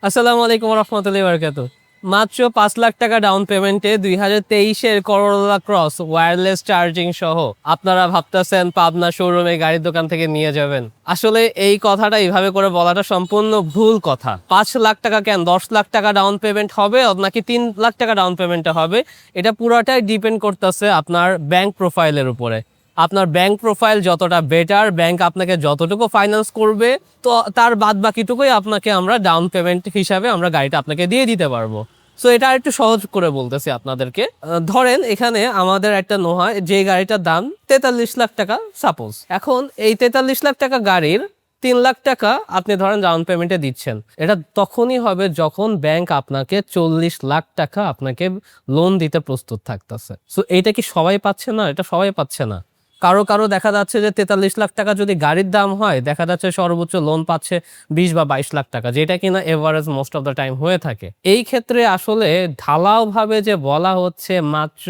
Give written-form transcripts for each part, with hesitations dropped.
আসসালামু আলাইকুম রহমতুল্লাহি বারাকাতুহু। মাত্র ৫ লাখ টাকা ডাউন পেমেন্টে ২০২৩-এর করোলা ক্রস ওয়্যারলেস চার্জিং সহ আপনারা ভাবতেছেন পাবনা শোরুমে গাড়ির দোকান থেকে নিয়ে যাবেন। আসলে এই কথাটা এইভাবে করে বলাটা সম্পূর্ণ ভুল কথা। ৫ লাখ টাকা কেন ১০ লাখ টাকা ডাউন পেমেন্ট হবে নাকি ৩ লাখ টাকা ডাউন পেমেন্টে হবে, এটা পুরোটাই ডিপেন্ড করতেছে আপনার ব্যাংক প্রোফাইলের উপরে। আপনার ব্যাংক প্রোফাইল যতটা বেটার, ব্যাংক আপনাকে যতটুকু ফাইন্যান্স করবে, তো তার বাদ বাকিটুকুই আপনাকে আমরা ডাউন পেমেন্ট হিসাবে আমরা গাড়িটা আপনাকে দিয়ে দিতে পারবো। সো এটা একটু সহজ করে বলতেছি আপনাদেরকে। ধরেন এখানে আমাদের একটা নোহা, যে গাড়িটার দাম ৪৩ লাখ টাকা সাপোজ। এখন এই ৪৩ লাখ টাকা গাড়ির ৩ লাখ টাকা আপনি ধরেন ডাউন পেমেন্টে দিচ্ছেন। এটা তখনই হবে যখন ব্যাংক আপনাকে ৪০ লাখ টাকা আপনাকে লোন দিতে প্রস্তুত থাকতেছে। সো এইটা কি সবাই পাচ্ছে না? এটা সবাই পাচ্ছে না। কারো কারো দেখা যাচ্ছে যে ৪৩ লাখ টাকা যদি গাড়ির দাম হয়, দেখা যাচ্ছে সর্বোচ্চ লোন পাচ্ছে ২০ বা ২২ লাখ টাকা, যেটা কিনা average most of the time হয়ে থাকে। এই ক্ষেত্রে আসলে ঢালাওভাবে যে বলা হচ্ছে মাত্র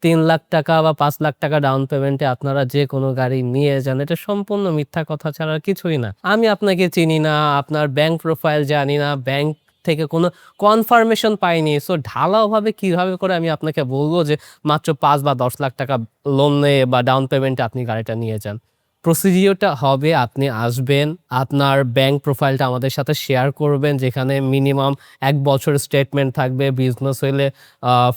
৩ লাখ টাকা বা ৫ লাখ টাকা ডাউন পেমেন্টে আপনারা যে কোনো গাড়ি নিয়ে যান, এটা সম্পূর্ণ মিথ্যা কথা ছাড়া কিছুই না। আমি আপনাকে চিনি না, আপনার ব্যাংক প্রোফাইল জানি না, ব্যাংক থেকে কোনো কনফার্মেশন পাইনি। সো ঢালাওভাবে কিভাবে করে আমি আপনাকে বলবো যে মাত্র ৫ বা ১০ লাখ টাকা লোনে বা ডাউন পেমেন্টে আপনি গাড়িটা নিয়ে যান। প্রসিডিওরটা হবে, আপনি আসবেন, আপনার ব্যাংক প্রোফাইলটা আমাদের সাথে শেয়ার করবেন, যেখানে মিনিমাম ১ বছরের স্টেটমেন্ট থাকবে। বিজনেস হইলে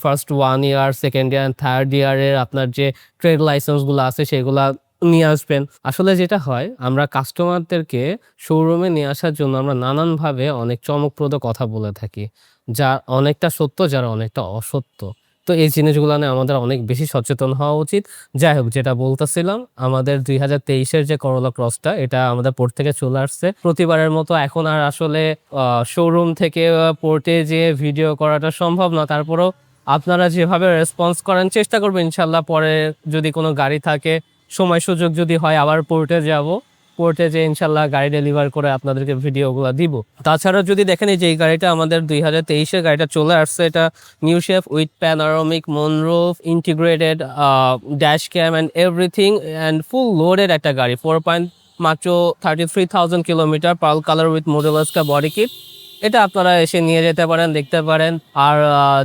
ফার্স্ট 1 ইয়ার, সেকেন্ড ইয়ার, থার্ড ইয়ারের আপনার যে ট্রেড লাইসেন্সগুলো আছে সেগুলা নিয়ে আসবেন। আসলে যেটা হয়, আমরা কাস্টমারদেরকে শোরুমে নিয়ে আসার জন্য আমরা নানানভাবে অনেক চমকপ্রদ কথা বলে থাকি, যা অনেকটা সত্য, যারা অনেকটা অসত্য। তো এই জিনিসগুলো নিয়ে আমাদের অনেক বেশি সচেতন হওয়া উচিত। যাই হোক, যেটা বলতেছিলাম, আমাদের ২০২৩-এর যে করোলা ক্রসটা, এটা আমাদের পোর্ট থেকে চলে আসছে। প্রতিবারের মতো এখন আর আসলে শোরুম থেকে পোর্টে যেয়ে ভিডিও করাটা সম্ভব না। তারপরেও আপনারা যেভাবে রেসপন্স করেন, চেষ্টা করবো ইনশাল্লাহ পরে যদি কোনো গাড়ি থাকে, সময় সুযোগ যদি হয়, আবার পোর্টে যাব। পোর্টে যেয়ে ইনশাল্লাহ গাড়ি ডেলিভার করে আপনাদেরকে ভিডিওগুলো দিব। তাছাড়া যদি দেখেন, এই যে এই গাড়িটা আমাদের ২০২৩-এর গাড়িটা চলে আসছে, এটা new shape with panoramic moonroof, integrated dash cam and everything, and full loaded একটা গাড়ি। মাত্র 33,000 kilometre, pearl colour with Modellista body kit. এটা আপনারা এসে নিয়ে যেতে পারেন, দেখতে পারেন। আর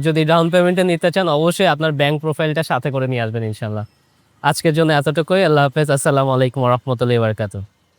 যদি ডাউন পেমেন্টে নিতে চান, অবশ্যই আপনার ব্যাংক প্রোফাইলটা সাথে করে নিয়ে আসবেন ইনশাল্লাহ। আজকের জন্য এতটুকুই। আল্লাহ হাফেজ। আসসালামু আলাইকুম ওয়া রাহমাতুল্লাহি ওয়া বারাকাতুহু।